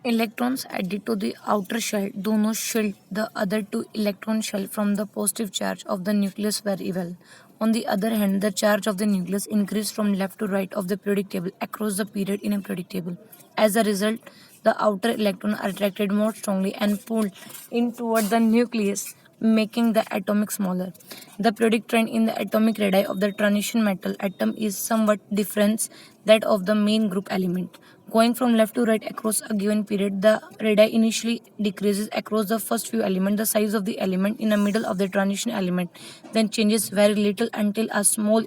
Electrons added to the outer shell do not shield the other two electron shell from the positive charge of the nucleus very well. On the other hand, the charge of the nucleus increases from left to right of the periodic table across the period in a periodic table. As a result, the outer electrons are attracted more strongly and pulled in toward the nucleus, making the atomic smaller. The periodic trend in the atomic radii of the transition metal atom is somewhat different that of the main group element. Going from left to right across a given period, the radii initially decreases across the first few elements. The size of the element in the middle of the transition element then changes very little until a small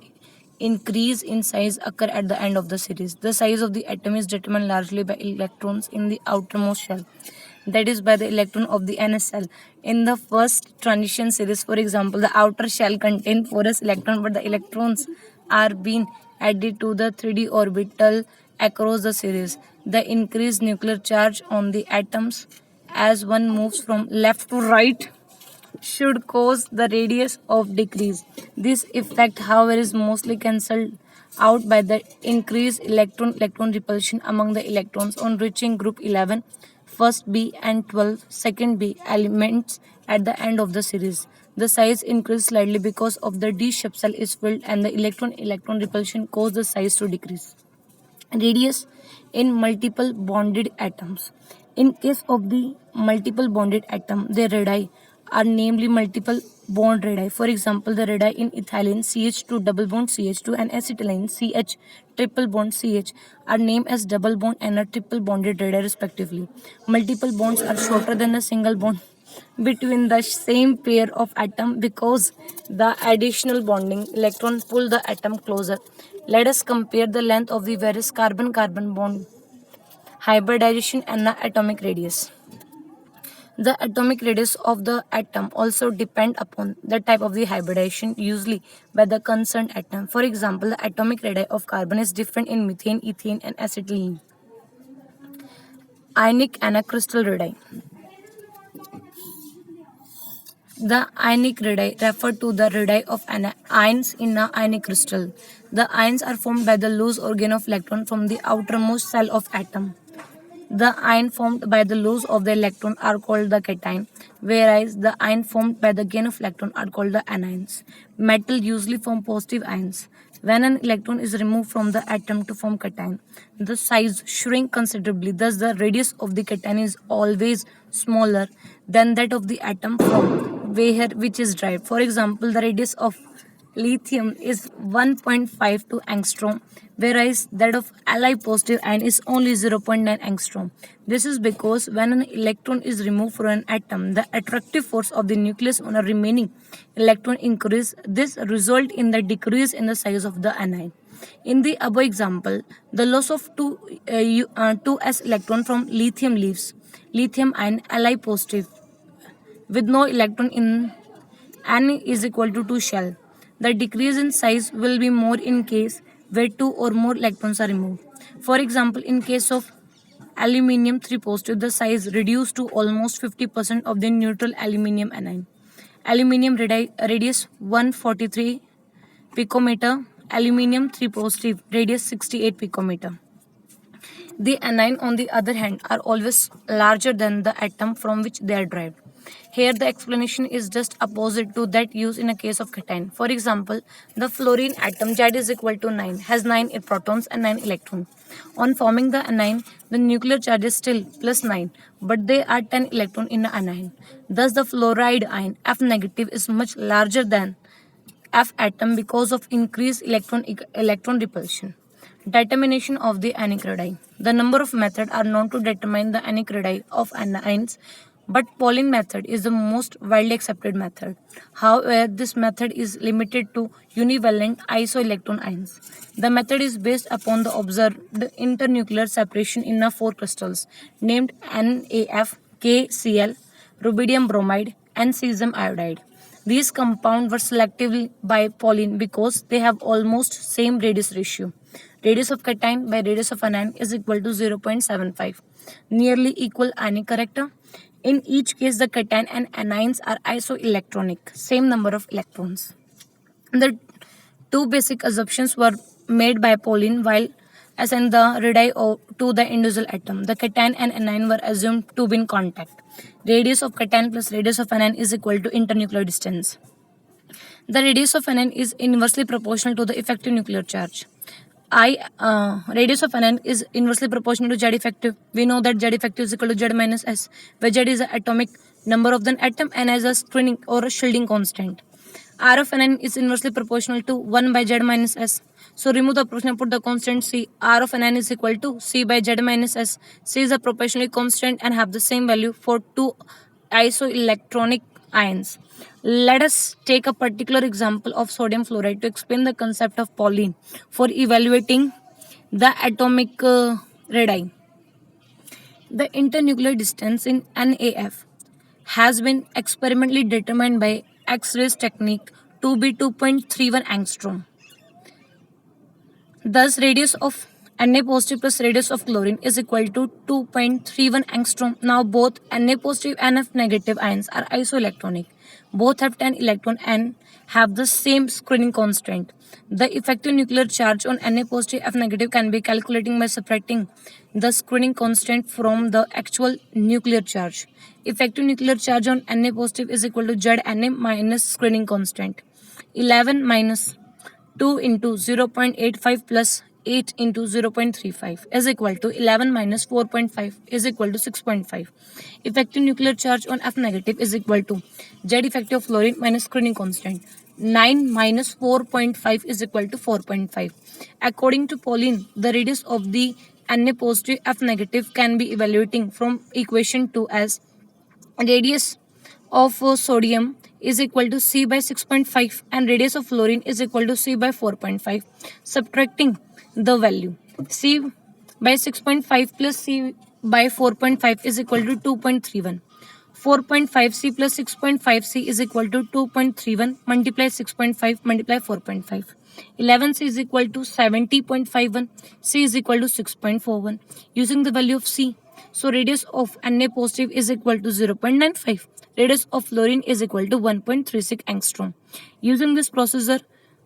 increase in size occur at the end of the series. The size of the atom is determined largely by electrons in the outermost shell, that is by the electron of the NS cell. In the first transition series, for example, the outer shell contains 4s electrons, but the electrons are being added to the 3d orbital across the series. The increased nuclear charge on the atoms as one moves from left to right should cause the radius of decrease. This effect, however, is mostly cancelled out by the increased electron repulsion among the electrons on reaching group 11, first B and 12, second B elements at the end of the series. The size increases slightly because of the d subshell is filled and the electron repulsion causes the size to decrease. Radius in multiple bonded atoms. In case of the multiple bonded atom, the radii are namely multiple bond radii. For example, the radii in ethylene CH2 double bond CH2 and acetylene CH triple bond CH are named as double bond and a triple bonded radii respectively. Multiple bonds are shorter than a single bond between the same pair of atom because the additional bonding electron pull the atom closer. Let us compare the length of the various carbon-carbon bond hybridization and the atomic radius. The atomic radius of the atom also depend upon the type of the hybridization usually by the concerned atom. For example, the atomic radii of carbon is different in methane, ethane and acetylene. Ionic and a crystal radii. The ionic radii refer to the radii of ions in an ionic crystal. The ions are formed by the loose organ of electron from the outermost shell of atom. The ion formed by the loss of the electron are called the cation, whereas the ion formed by the gain of electron are called the anions. Metal usually form positive ions. When an electron is removed from the atom to form cation, the size shrinks considerably. Thus, the radius of the cation is always smaller than that of the atom from which is derived. For example, the radius of lithium is 1.52 angstrom, whereas that of Li positive ion is only 0.9 angstrom. This is because when an electron is removed from an atom, the attractive force of the nucleus on a remaining electron increases. This results in the decrease in the size of the anion. In the above example, the loss of 2s electron from lithium leaves lithium ion Li positive with no electron in N is equal to 2 shell. The decrease in size will be more in case where 2 or more electrons are removed. For example, in case of aluminium 3 positive, the size reduced to almost 50% of the neutral aluminium anion. Aluminium radius 143 picometer, aluminium 3 positive radius 68 picometer. The anion, on the other hand, are always larger than the atom from which they are derived. Here, the explanation is just opposite to that used in a case of cation. For example, the fluorine atom Z is equal to 9 has 9 protons and 9 electrons. On forming the anion, the nuclear charge is still plus 9, but there are 10 electrons in the anion. Thus, the fluoride ion F negative is much larger than F atom because of increased electron repulsion. Determination of the ionic radii. The number of methods are known to determine the ionic radii of anions, but Pauling method is the most widely accepted method. However, this method is limited to univalent isoelectron ions. The method is based upon the observed internuclear separation in the 4 crystals named NaF, KCl, rubidium bromide, and cesium iodide. These compounds were selected by Pauling because they have almost same radius ratio. Radius of cation by radius of anion is equal to 0.75. Nearly equal ionic character. In each case, the cation and anions are isoelectronic, same number of electrons. The two basic assumptions were made by Pauling while assign the radii to the individual atom. The cation and anion were assumed to be in contact. Radius of cation plus radius of anion is equal to internuclear distance. The radius of anion is inversely proportional to the effective nuclear charge. Radius of anion is inversely proportional to Z effective. We know that Z effective is equal to Z minus S, where Z is the atomic number of the atom and as a screening or a shielding constant. R of anion is inversely proportional to 1 by Z minus S. So remove the proportion and put the constant C. R of anion is equal to C by Z minus S. C is a proportionally constant and have the same value for two isoelectronic ions. Let us take a particular example of sodium fluoride to explain the concept of Pauling for evaluating the atomic radii. The internuclear distance in NAF has been experimentally determined by X-rays technique to be 2.31 angstrom. Thus, radius of Na positive plus radius of chlorine is equal to 2.31 angstrom. Now, both Na positive and F negative ions are isoelectronic. Both have 10 electrons and have the same screening constant. The effective nuclear charge on Na positive F negative can be calculated by subtracting the screening constant from the actual nuclear charge. Effective nuclear charge on Na positive is equal to Zna minus screening constant. 11 minus 2 into 0.85 plus 8 into 0.35 is equal to 11 minus 4.5 is equal to 6.5. Effective nuclear charge on F negative is equal to Z effective of fluorine minus screening constant. 9 minus 4.5 is equal to 4.5. According to Pauling, the radius of the Na positive F negative can be evaluating from equation 2 as radius of sodium is equal to C by 6.5 and radius of fluorine is equal to C by 4.5. Subtracting the value C by 6.5 plus C by 4.5 is equal to 2.31. 4.5C plus 6.5C is equal to 2.31 multiply 6.5 multiply 4.5. 11C is equal to 70.51. C is equal to 6.41. Using the value of C, so radius of Na positive is equal to 0.95. Radius of fluorine is equal to 1.36 angstrom. Using this procedure,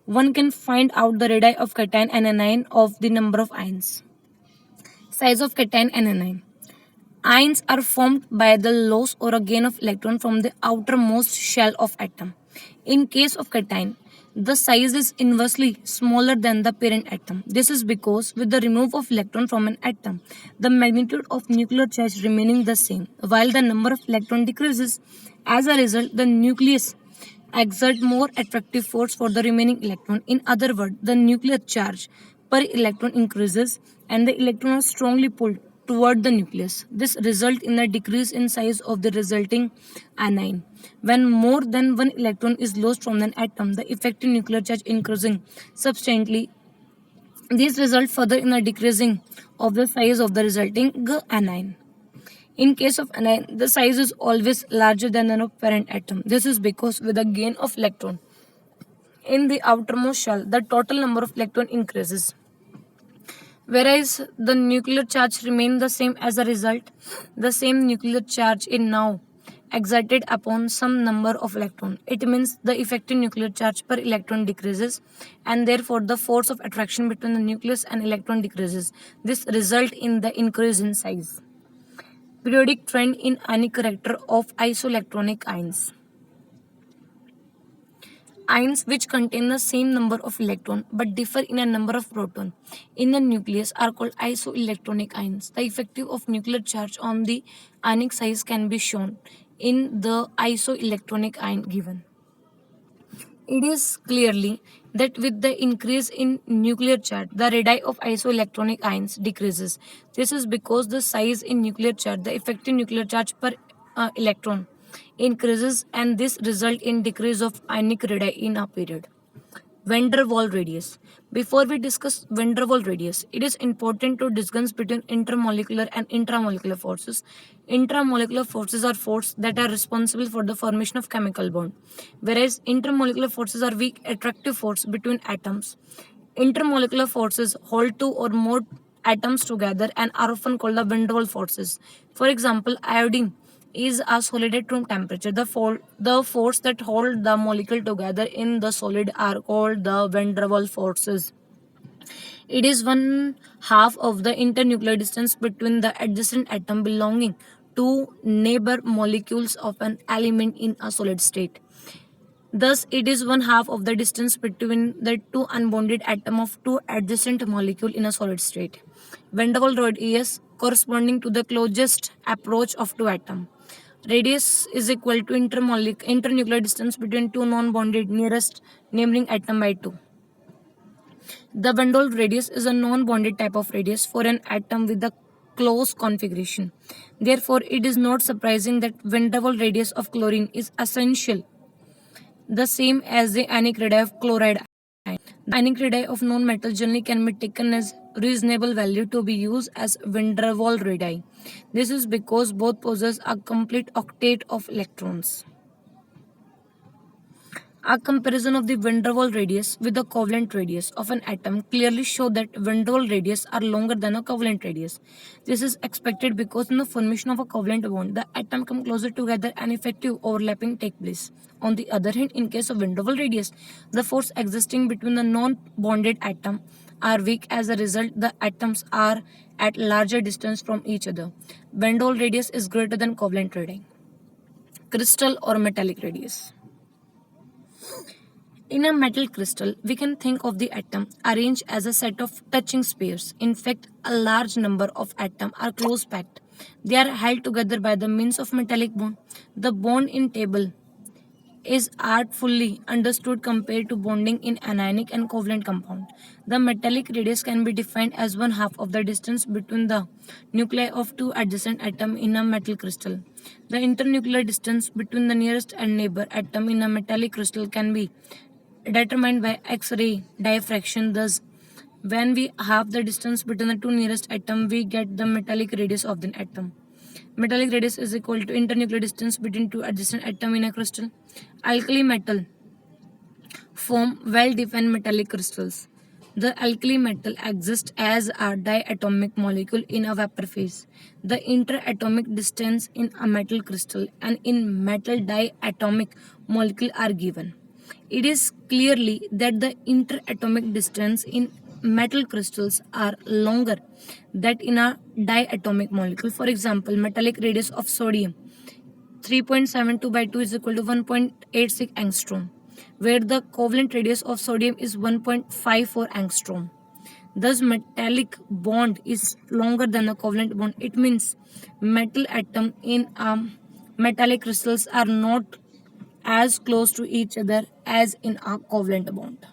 one can find out the radii of cation and anion of the number of ions. Size of cation and anion. Ions are formed by the loss or a gain of electron from the outermost shell of atom. In case of cation, the size is inversely smaller than the parent atom. This is because with the removal of electron from an atom, the magnitude of nuclear charge remaining the same, while the number of electron decreases. As a result, the nucleus exert more attractive force for the remaining electron. In other words, the nuclear charge per electron increases and the electron are strongly pulled toward the nucleus. This results in a decrease in size of the resulting anion. When more than one electron is lost from an atom, the effective nuclear charge increasing substantially. This results further in a decreasing of the size of the resulting anion. In case of anion, the size is always larger than that of parent atom. This is because with the gain of electron in the outermost shell, the total number of electron increases. Whereas the nuclear charge remains the same. As a result, the same nuclear charge is now exerted upon some number of electrons. It means the effective nuclear charge per electron decreases and therefore the force of attraction between the nucleus and electron decreases. This results in the increase in size. Periodic trend in ionic character of isoelectronic ions. Ions which contain the same number of electrons but differ in a number of protons in the nucleus are called isoelectronic ions. The effective of nuclear charge on the ionic size can be shown in the isoelectronic ion given. It is clearly that with the increase in nuclear charge, the radii of isoelectronic ions decreases. This is because the size in nuclear charge, the effective nuclear charge per electron increases and this result in decrease of ionic radii in a period. Van der Waals radius. Before we discuss van der Waals radius, it is important to distinguish between intermolecular and intramolecular forces. Intramolecular forces are forces that are responsible for the formation of chemical bond, whereas intermolecular forces are weak attractive force between atoms. Intermolecular forces hold two or more atoms together and are often called the van der Waals forces. For example, iodine is a solid at room temperature. The force that hold the molecule together in the solid are called the van der Waals forces. It is one half of the internuclear distance between the adjacent atom belonging to neighbor molecules of an element in a solid state. Thus, it is one half of the distance between the two unbounded atoms of two adjacent molecules in a solid state. Van der Waals radius corresponding to the closest approach of two atoms. Radius is equal to internuclear distance between two non-bonded nearest neighboring atom by 2. The Van der Waals radius is a non-bonded type of radius for an atom with a close configuration. Therefore, it is not surprising that Van der Waals radius of chlorine is essential the same as the ionic radii of chloride ion. The ionic radii of non-metal generally can be taken as reasonable value to be used as Van der Waals radii. This is because both possess a complete octet of electrons. A comparison of the Van der Waals radius with the covalent radius of an atom clearly show that Van der Waals radius are longer than a covalent radius. This is expected because in the formation of a covalent bond, the atom come closer together and effective overlapping take place. On the other hand, in case of Van der Waals radius, the force existing between the non-bonded atom are weak. As a result, the atoms are at larger distance from each other. Van der Waals radius is greater than covalent radii. Crystal or metallic radius. In a metal crystal, we can think of the atom arranged as a set of touching pairs. In fact, a large number of atoms are close packed. They are held together by the means of metallic bond. The bond in table is artfully understood compared to bonding in anionic and covalent compound. The metallic radius can be defined as one half of the distance between the nuclei of two adjacent atoms in a metal crystal. The internuclear distance between the nearest and neighbor atom in a metallic crystal can be determined by X-ray diffraction. Thus, when we halve the distance between the two nearest atoms, we get the metallic radius of the atom. Metallic radius is equal to internuclear distance between two adjacent atoms in a crystal. Alkali metal form well-defined metallic crystals. The alkali metal exists as a diatomic molecule in a vapor phase. The interatomic distance in a metal crystal and in metal diatomic molecule are given. It is clearly that the interatomic distance in metal crystals are longer than in a diatomic molecule. For example, metallic radius of sodium 3.72 by 2 is equal to 1.86 angstrom, where the covalent radius of sodium is 1.54 angstrom. Thus, metallic bond is longer than a covalent bond. It means metal atom in metallic crystals are not as close to each other as in a covalent bond.